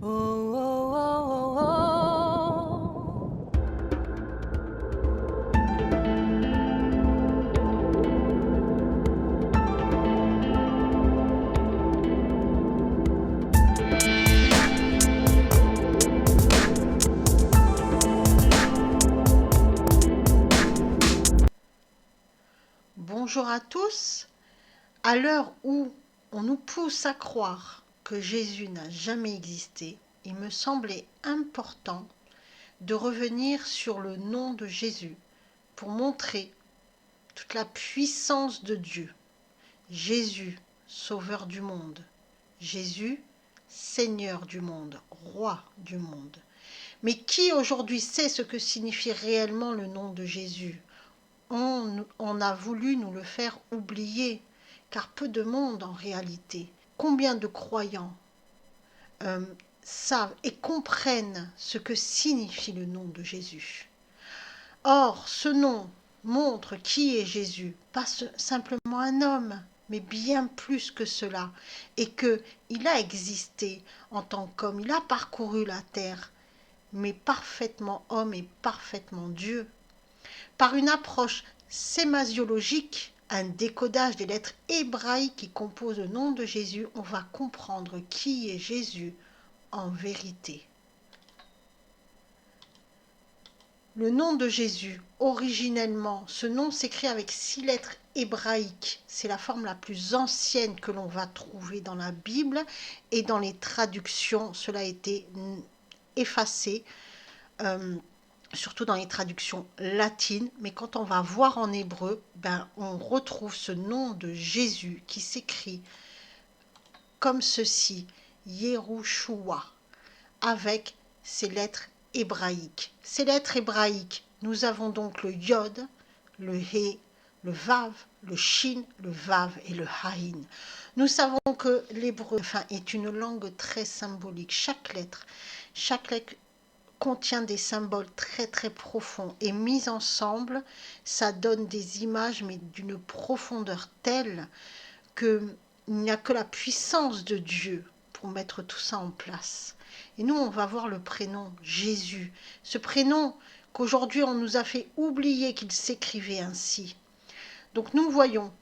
Oh, oh, oh, oh, oh. Bonjour à tous. À l'heure où on nous pousse à croire que Jésus n'a jamais existé, il me semblait important de revenir sur le nom de Jésus pour montrer toute la puissance de Dieu. Jésus, Sauveur du monde. Jésus, Seigneur du monde, Roi du monde. Mais qui aujourd'hui sait ce que signifie réellement le nom de Jésus ? On a voulu nous le faire oublier, car peu de monde en réalité. Combien de croyants savent et comprennent ce que signifie le nom de Jésus. Or, ce nom montre qui est Jésus, pas simplement un homme, mais bien plus que cela, et qu'il a existé en tant qu'homme, il a parcouru la terre, mais parfaitement homme et parfaitement Dieu. Par une approche sémasiologique, un décodage des lettres hébraïques qui composent le nom de Jésus, on va comprendre qui est Jésus en vérité. Le nom de Jésus, originellement, ce nom s'écrit avec 6 lettres hébraïques. C'est la forme la plus ancienne que l'on va trouver dans la Bible et dans les traductions, cela a été effacé. Surtout dans les traductions latines, mais quand on va voir en hébreu, on retrouve ce nom de Jésus qui s'écrit comme ceci, Yerushua, avec ces lettres hébraïques. Ces lettres hébraïques, nous avons donc le Yod, le He, le Vav, le Shin, le Vav et le Haïn. Nous savons que l'hébreu est une langue très symbolique. Chaque lettre contient des symboles très très profonds et mis ensemble, ça donne des images mais d'une profondeur telle qu'il n'y a que la puissance de Dieu pour mettre tout ça en place. Et nous, on va voir le prénom Jésus, ce prénom qu'aujourd'hui on nous a fait oublier qu'il s'écrivait ainsi. Donc nous voyons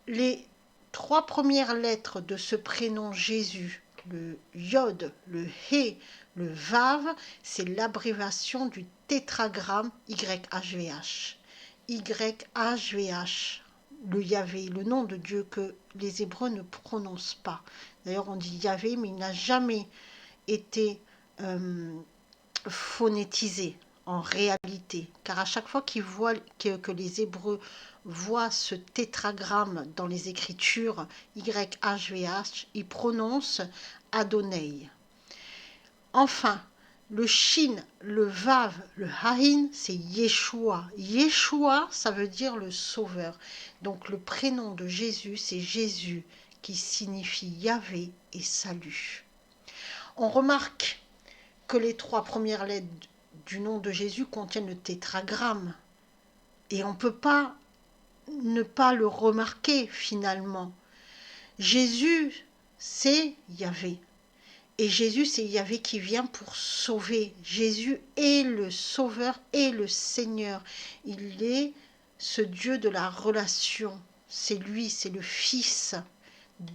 les 3 premières lettres de ce prénom Jésus, le Yod, le He, le Vav, c'est l'abréviation du tétragramme YHVH. YHVH, le Yahvé, le nom de Dieu que les Hébreux ne prononcent pas. D'ailleurs, on dit Yahvé, mais il n'a jamais été phonétisé en réalité. Car à chaque fois qu'ils voient que les Hébreux voient ce tétragramme dans les Écritures, YHVH, ils prononcent Adonai. Enfin, le Shin, le Vav, le Haïn, c'est Yeshua. Yeshua, ça veut dire le Sauveur. Donc le prénom de Jésus, c'est Jésus, qui signifie Yahvé et salut. On remarque que les 3 premières lettres du nom de Jésus contiennent le tétragramme. Et on ne peut pas ne pas le remarquer finalement. Jésus, c'est Yahvé. Et Jésus, c'est Yahvé qui vient pour sauver. Jésus est le Sauveur et le Seigneur. Il est ce Dieu de la relation. C'est lui, c'est le Fils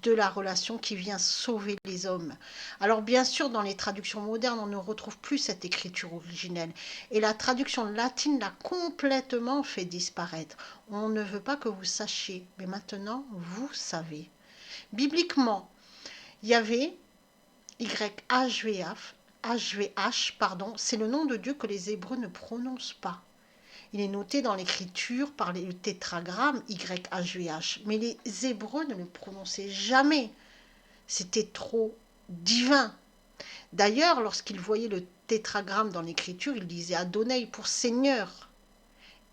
de la relation qui vient sauver les hommes. Alors bien sûr, dans les traductions modernes, on ne retrouve plus cette écriture originelle. Et la traduction latine l'a complètement fait disparaître. On ne veut pas que vous sachiez, mais maintenant, vous savez. Bibliquement, Yahvé, YHVH, c'est le nom de Dieu que les Hébreux ne prononcent pas. Il est noté dans l'écriture par le tétragramme YHVH, mais les Hébreux ne le prononçaient jamais. C'était trop divin. D'ailleurs, lorsqu'ils voyaient le tétragramme dans l'écriture, ils disaient Adonai pour Seigneur.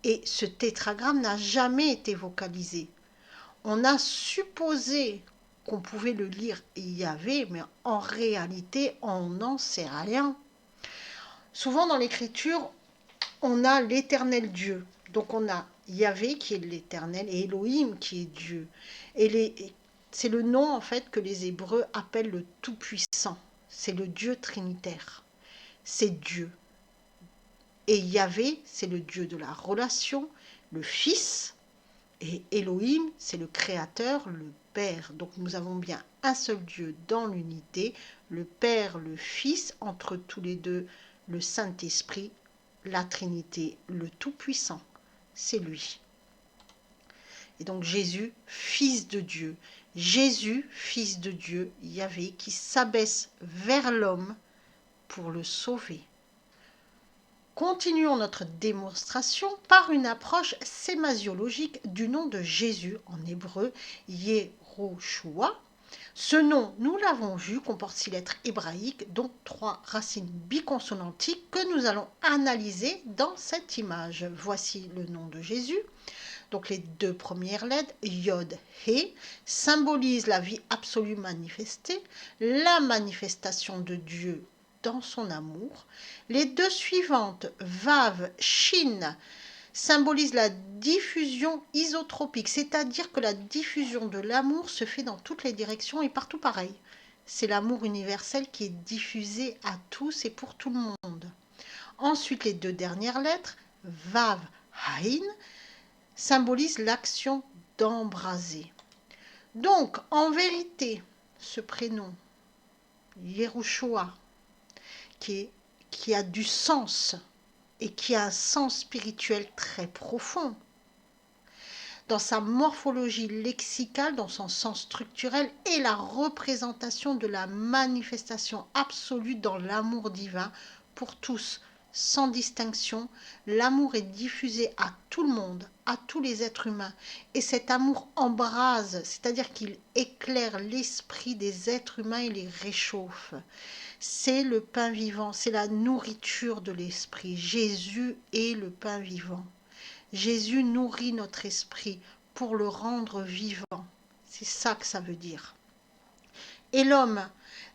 Et ce tétragramme n'a jamais été vocalisé. On a supposé qu'on pouvait le lire Yahvé, mais en réalité, on n'en sait rien. Souvent dans l'écriture, on a l'éternel Dieu. Donc on a Yahvé qui est l'éternel et Elohim qui est Dieu. Et c'est le nom en fait que les Hébreux appellent le Tout-Puissant. c'est le Dieu trinitaire. C'est Dieu. Et Yahvé, c'est le Dieu de la relation, le Fils. Et Elohim, c'est le Créateur, le Père. Donc nous avons bien un seul Dieu dans l'unité, le Père, le Fils, entre tous les deux, le Saint-Esprit, la Trinité, le Tout-Puissant. C'est lui. Et donc Jésus, Fils de Dieu. Jésus, Fils de Dieu, Yahvé, qui s'abaisse vers l'homme pour le sauver. Continuons notre démonstration par une approche sémasiologique du nom de Jésus, en hébreu, Yehoshua. Ce nom, nous l'avons vu, comporte 6 lettres hébraïques, dont 3 racines biconsonantiques que nous allons analyser dans cette image. Voici le nom de Jésus. Donc les 2 premières lettres, Yod, He, symbolisent la vie absolue manifestée, la manifestation de Dieu dans son amour. Les 2 suivantes, Vav, Shin, symbolisent la diffusion isotropique, c'est-à-dire que la diffusion de l'amour se fait dans toutes les directions et partout pareil. C'est l'amour universel qui est diffusé à tous et pour tout le monde. Ensuite, les 2 dernières lettres, Vav, Haïn, symbolisent l'action d'embraser. Donc, en vérité, ce prénom, Yehoshua, qui a du sens et qui a un sens spirituel très profond, dans sa morphologie lexicale, dans son sens structurel, et la représentation de la manifestation absolue dans l'amour divin pour tous, sans distinction. L'amour est diffusé à tout le monde, à tous les êtres humains, et cet amour embrase, c'est-à-dire qu'il éclaire l'esprit des êtres humains et les réchauffe. C'est le pain vivant, c'est la nourriture de l'esprit. Jésus est le pain vivant. Jésus nourrit notre esprit pour le rendre vivant. C'est ça que ça veut dire. Et l'homme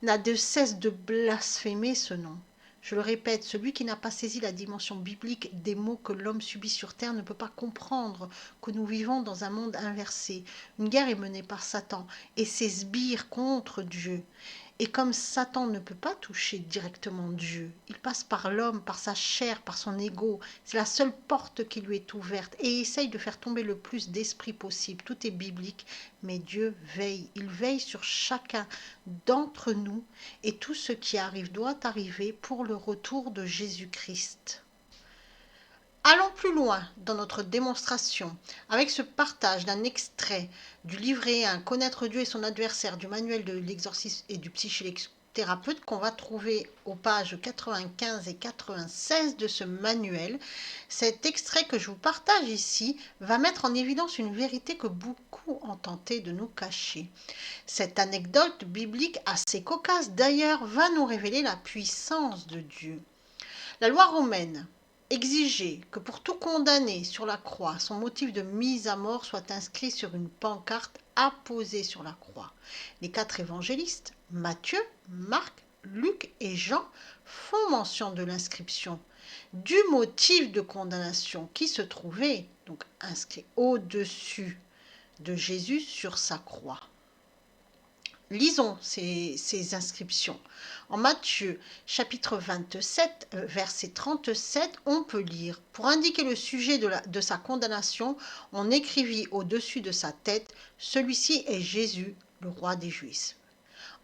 n'a de cesse de blasphémer ce nom. Je le répète, celui qui n'a pas saisi la dimension biblique des maux que l'homme subit sur terre ne peut pas comprendre que nous vivons dans un monde inversé. Une guerre est menée par Satan et ses sbires contre Dieu. Et comme Satan ne peut pas toucher directement Dieu, il passe par l'homme, par sa chair, par son ego. C'est la seule porte qui lui est ouverte et essaye de faire tomber le plus d'esprits possible. Tout est biblique, mais Dieu veille. Il veille sur chacun d'entre nous et tout ce qui arrive doit arriver pour le retour de Jésus-Christ. Allons plus loin dans notre démonstration avec ce partage d'un extrait du livret 1 Connaître Dieu et son adversaire du manuel de l'exorcisme et du psychothérapeute qu'on va trouver aux pages 95 et 96 de ce manuel. Cet extrait que je vous partage ici va mettre en évidence une vérité que beaucoup ont tenté de nous cacher. Cette anecdote biblique assez cocasse d'ailleurs va nous révéler la puissance de Dieu. La loi romaine exigeait que pour tout condamné sur la croix, son motif de mise à mort soit inscrit sur une pancarte apposée sur la croix. Les 4 évangélistes, Matthieu, Marc, Luc et Jean, font mention de l'inscription du motif de condamnation qui se trouvait donc inscrit au-dessus de Jésus sur sa croix. Lisons ces inscriptions. En Matthieu, chapitre 27, verset 37, on peut lire « Pour indiquer le sujet de sa condamnation, on écrivit au-dessus de sa tête « Celui-ci est Jésus, le roi des Juifs ».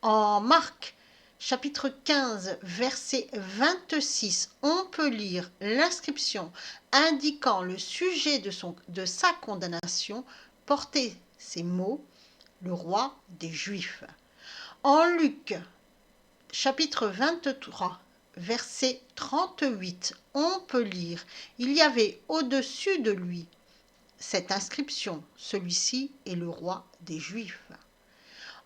En Marc, chapitre 15, verset 26, on peut lire l'inscription indiquant le sujet de sa condamnation, porter ces mots « Le roi des Juifs ». En Luc, chapitre 23, verset 38, on peut lire « Il y avait au-dessus de lui cette inscription, celui-ci est le roi des Juifs ».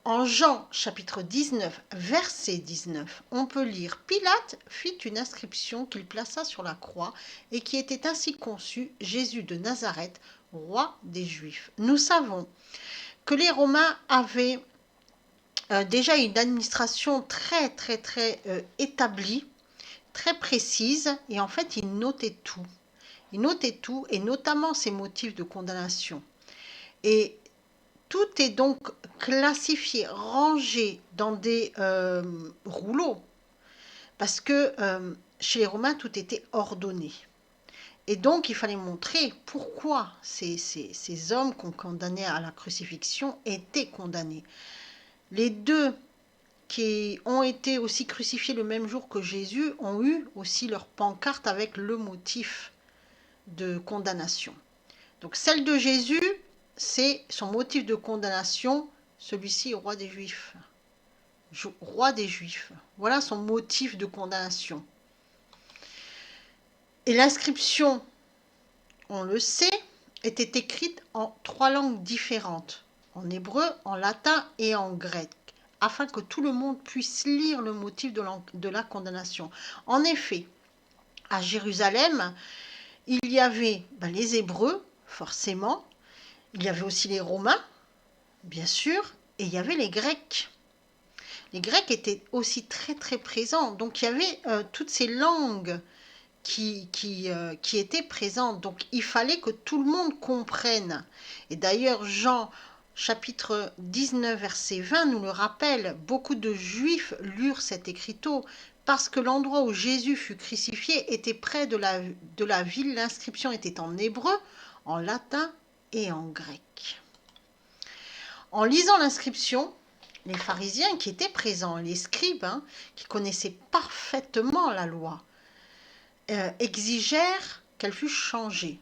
En Jean, chapitre 19, verset 19, on peut lire « Pilate fit une inscription qu'il plaça sur la croix et qui était ainsi conçue, Jésus de Nazareth, roi des Juifs ». Nous savons que les Romains avaient déjà une administration très établie, très précise, et en fait ils notaient tout. Ils notaient tout, et notamment ces motifs de condamnation. Et Tout est donc classifié, rangé dans des rouleaux, parce que chez les Romains, tout était ordonné. Et donc, il fallait montrer pourquoi ces hommes qu'on condamnait à la crucifixion étaient condamnés. Les deux qui ont été aussi crucifiés le même jour que Jésus ont eu aussi leur pancarte avec le motif de condamnation. Donc celle de Jésus, c'est son motif de condamnation, celui-ci est roi des Juifs. Roi des Juifs. Voilà son motif de condamnation. Et l'inscription, on le sait, était écrite en 3 langues différentes, en hébreu, en latin et en grec, afin que tout le monde puisse lire le motif de la condamnation. En effet, à Jérusalem, il y avait les Hébreux, forcément, il y avait aussi les Romains, bien sûr, et il y avait les Grecs. Les Grecs étaient aussi très très présents, donc il y avait toutes ces langues qui étaient présentes, donc il fallait que tout le monde comprenne. Et d'ailleurs, Jean chapitre 19, verset 20 nous le rappelle, beaucoup de Juifs lurent cet écriteau, parce que l'endroit où Jésus fut crucifié était près de la ville, l'inscription était en hébreu, en latin et en grec. En lisant l'inscription, les pharisiens qui étaient présents, les scribes, qui connaissaient parfaitement la loi, exigèrent qu'elle fût changée.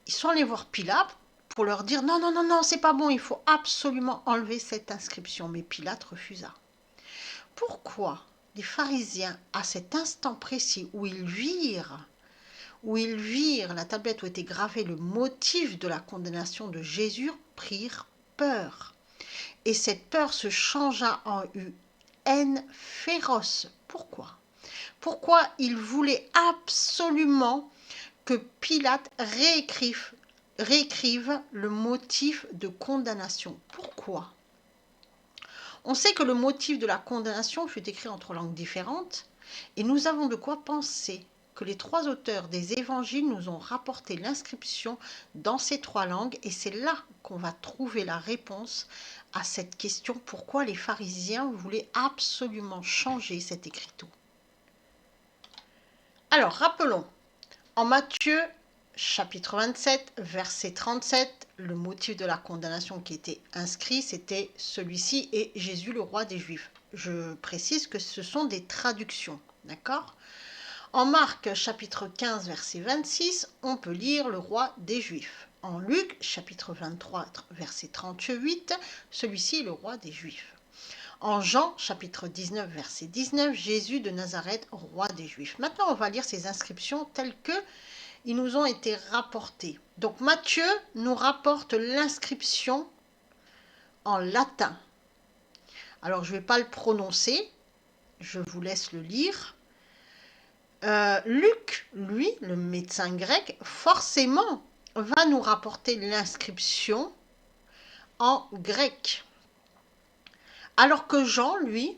Ils sont allés voir Pilate pour leur dire non, non, non, non, c'est pas bon, il faut absolument enlever cette inscription. Mais Pilate refusa. Pourquoi les pharisiens, à cet instant précis où ils virent la tablette où était gravé le motif de la condamnation de Jésus, prirent peur? Et cette peur se changea en une haine féroce. Pourquoi? Pourquoi ils voulaient absolument que Pilate réécrive le motif de condamnation? Pourquoi? On sait que le motif de la condamnation fut écrit en 3 langues différentes, et nous avons de quoi penser que les 3 auteurs des évangiles nous ont rapporté l'inscription dans ces 3 langues, et c'est là qu'on va trouver la réponse à cette question, pourquoi les pharisiens voulaient absolument changer cet écriteau. Alors, rappelons, en Matthieu chapitre 27, verset 37, le motif de la condamnation qui était inscrit, c'était celui-ci est Jésus le roi des Juifs. Je précise que ce sont des traductions, d'accord? En Marc chapitre 15, verset 26, on peut lire le roi des Juifs. En Luc chapitre 23, verset 38, celui-ci est le roi des Juifs. En Jean chapitre 19, verset 19, Jésus de Nazareth, roi des Juifs. Maintenant, on va lire ces inscriptions telles que ils nous ont été rapportés. Donc Matthieu nous rapporte l'inscription en latin. Alors je ne vais pas le prononcer, je vous laisse le lire. Luc, lui, le médecin grec, forcément va nous rapporter l'inscription en grec. Alors que Jean, lui,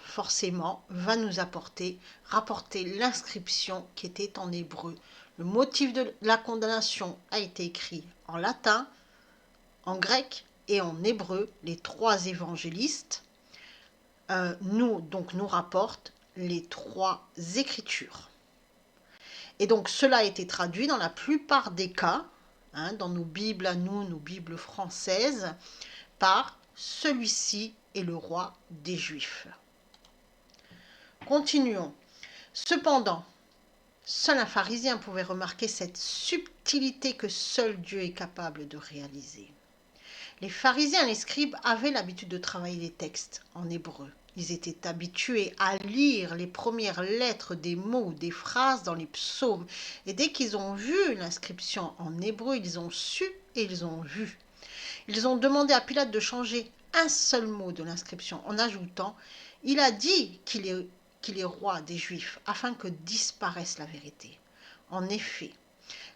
forcément, va nous rapporter l'inscription qui était en hébreu. Le motif de la condamnation a été écrit en latin, en grec et en hébreu. Les 3 évangélistes nous rapportent les 3 écritures. Et donc cela a été traduit dans la plupart des cas, dans nos Bibles à nous, nos Bibles françaises, par celui-ci est le roi des Juifs. Continuons. Cependant, seul un pharisien pouvait remarquer cette subtilité que seul Dieu est capable de réaliser. Les pharisiens et les scribes avaient l'habitude de travailler les textes en hébreu. Ils étaient habitués à lire les premières lettres des mots ou des phrases dans les psaumes. Et dès qu'ils ont vu l'inscription en hébreu, ils ont su et ils ont vu. Ils ont demandé à Pilate de changer un seul mot de l'inscription en ajoutant « Il a dit qu'il est roi des Juifs afin que disparaisse la vérité. » En effet,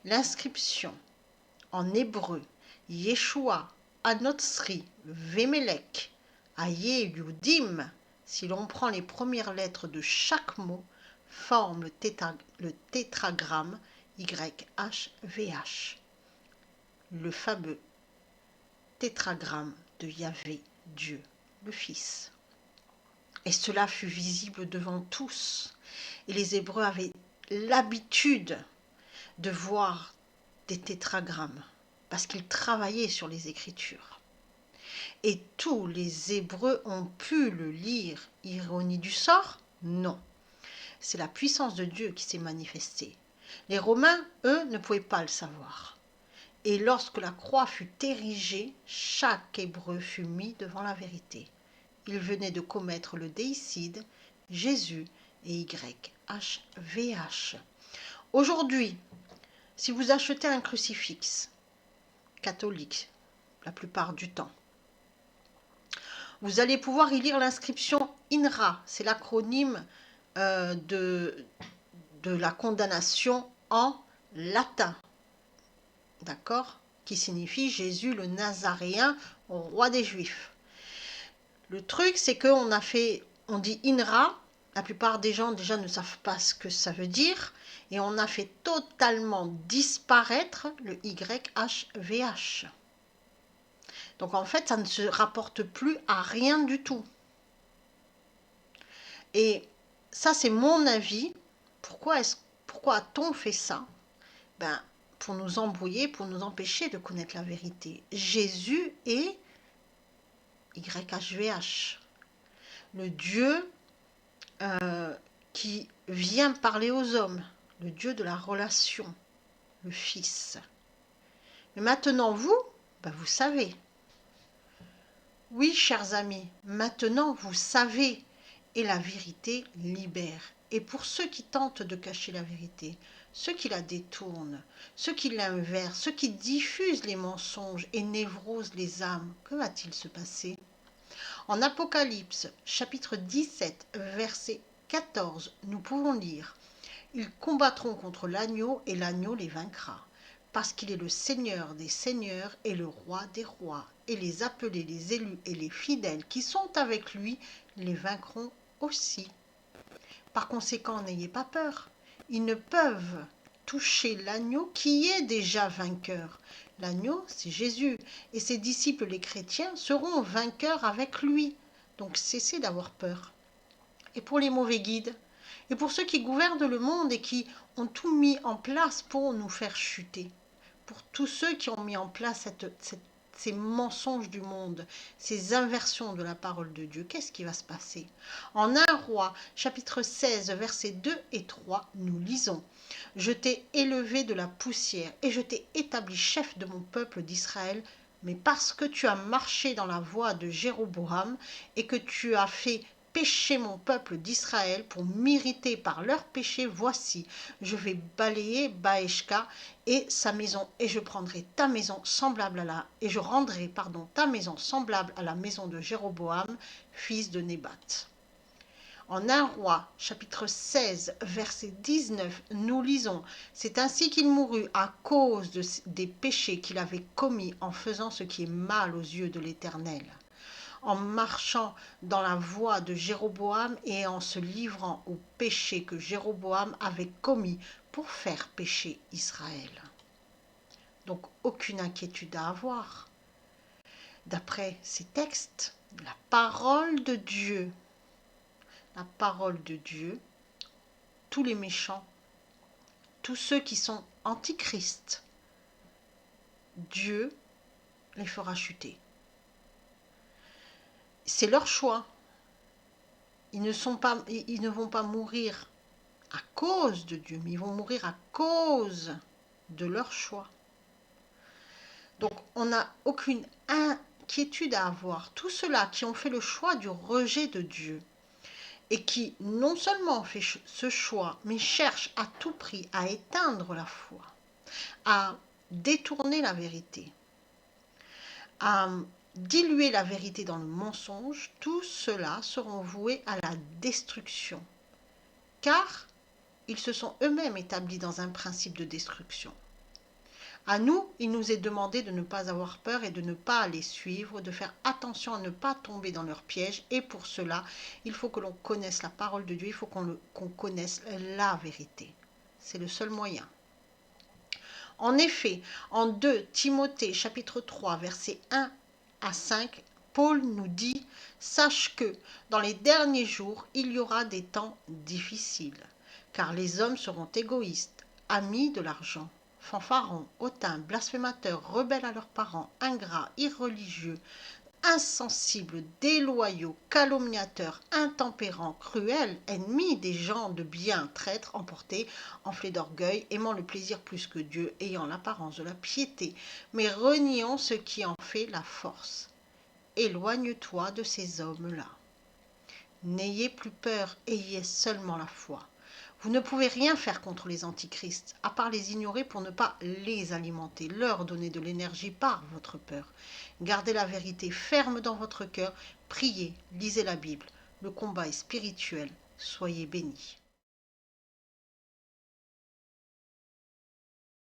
l'inscription en hébreu « Yeshua Anotsri Vemelech Aye Yudim », si l'on prend les premières lettres de chaque mot, forme le tétragramme YHVH, le fameux tétragramme de Yahvé, Dieu, le Fils. Et cela fut visible devant tous. Et les Hébreux avaient l'habitude de voir des tétragrammes parce qu'ils travaillaient sur les Écritures. Et tous les Hébreux ont pu le lire. Ironie du sort? Non. C'est la puissance de Dieu qui s'est manifestée. Les Romains, eux, ne pouvaient pas le savoir. Et lorsque la croix fut érigée, chaque Hébreu fut mis devant la vérité. Il venait de commettre le déicide, Jésus et YHVH. Aujourd'hui, si vous achetez un crucifix catholique, la plupart du temps, vous allez pouvoir y lire l'inscription INRA, c'est l'acronyme de la condamnation en latin, d'accord, qui signifie Jésus le Nazaréen, roi des Juifs. Le truc, c'est on dit INRA, la plupart des gens déjà ne savent pas ce que ça veut dire, et on a fait totalement disparaître le YHVH. Donc en fait, ça ne se rapporte plus à rien du tout. Et ça, c'est mon avis. Pourquoi a-t-on fait ça? Pour nous embrouiller, pour nous empêcher de connaître la vérité. Jésus est YHVH, le Dieu qui vient parler aux hommes, le Dieu de la relation, le Fils. Mais maintenant, vous savez. Oui, chers amis, maintenant vous savez, et la vérité libère. Et pour ceux qui tentent de cacher la vérité, ceux qui la détournent, ceux qui l'inversent, ceux qui diffusent les mensonges et névrosent les âmes, que va-t-il se passer? En Apocalypse, chapitre 17, verset 14, nous pouvons lire « Ils combattront contre l'agneau et l'agneau les vaincra. Parce qu'il est le Seigneur des seigneurs et le roi des rois, et les appelés, les élus et les fidèles qui sont avec lui les vaincront aussi. Par conséquent, n'ayez pas peur. Ils ne peuvent toucher l'agneau qui est déjà vainqueur. L'agneau, c'est Jésus, et ses disciples, les chrétiens, seront vainqueurs avec lui. Donc cessez d'avoir peur. Et pour les mauvais guides, et pour ceux qui gouvernent le monde et qui ont tout mis en place pour nous faire chuter, pour tous ceux qui ont mis en place ces mensonges du monde, ces inversions de la parole de Dieu, qu'est-ce qui va se passer? En 1 Roi, chapitre 16, versets 2 et 3, nous lisons « Je t'ai élevé de la poussière et je t'ai établi chef de mon peuple d'Israël, mais parce que tu as marché dans la voie de Jéroboam et que tu as fait pécher mon peuple d'Israël pour m'irriter par leurs péchés, voici, je vais balayer Baeshka et sa maison, et je prendrai ta maison semblable à la, et je rendrai, ta maison semblable à la maison de Jéroboam, fils de Nébat. En 1 Roi, chapitre 16, verset 19, nous lisons « C'est ainsi qu'il mourut à cause des péchés qu'il avait commis en faisant ce qui est mal aux yeux de l'Éternel. » En marchant dans la voie de Jéroboam et en se livrant au péché que Jéroboam avait commis pour faire pécher Israël. Donc, aucune inquiétude à avoir. D'après ces textes, la parole de Dieu, tous les méchants, tous ceux qui sont antichrist, Dieu les fera chuter. C'est leur choix. Ils ne vont pas mourir à cause de Dieu, mais ils vont mourir à cause de leur choix. Donc, on n'a aucune inquiétude à avoir. Tous ceux-là qui ont fait le choix du rejet de Dieu et qui non seulement ont fait ce choix, mais cherchent à tout prix à éteindre la foi, à détourner la vérité, à diluer la vérité dans le mensonge, tous ceux-là seront voués à la destruction, car ils se sont eux-mêmes établis dans un principe de destruction. À nous, il nous est demandé de ne pas avoir peur et de ne pas les suivre, de faire attention à ne pas tomber dans leurs pièges, et pour cela, il faut que l'on connaisse la parole de Dieu, il faut qu'on connaisse la vérité. C'est le seul moyen. En effet, en 2 Timothée chapitre 3, versets 1 à 5, Paul nous dit « Sache que dans les derniers jours, il y aura des temps difficiles, car les hommes seront égoïstes, amis de l'argent, fanfarons, hautains, blasphémateurs, rebelles à leurs parents, ingrats, irreligieux, insensibles, déloyaux, calomniateurs, intempérants, cruels, ennemis des gens de bien, traîtres, emportés, enflés d'orgueil, aimant le plaisir plus que Dieu, ayant l'apparence de la piété, mais reniant ce qui en fait la force. Éloigne-toi de ces hommes-là. N'ayez plus peur, ayez seulement la foi. Vous ne pouvez rien faire contre les antichrists, à part les ignorer pour ne pas les alimenter, leur donner de l'énergie par votre peur. Gardez la vérité ferme dans votre cœur, priez, lisez la Bible. Le combat est spirituel. Soyez bénis.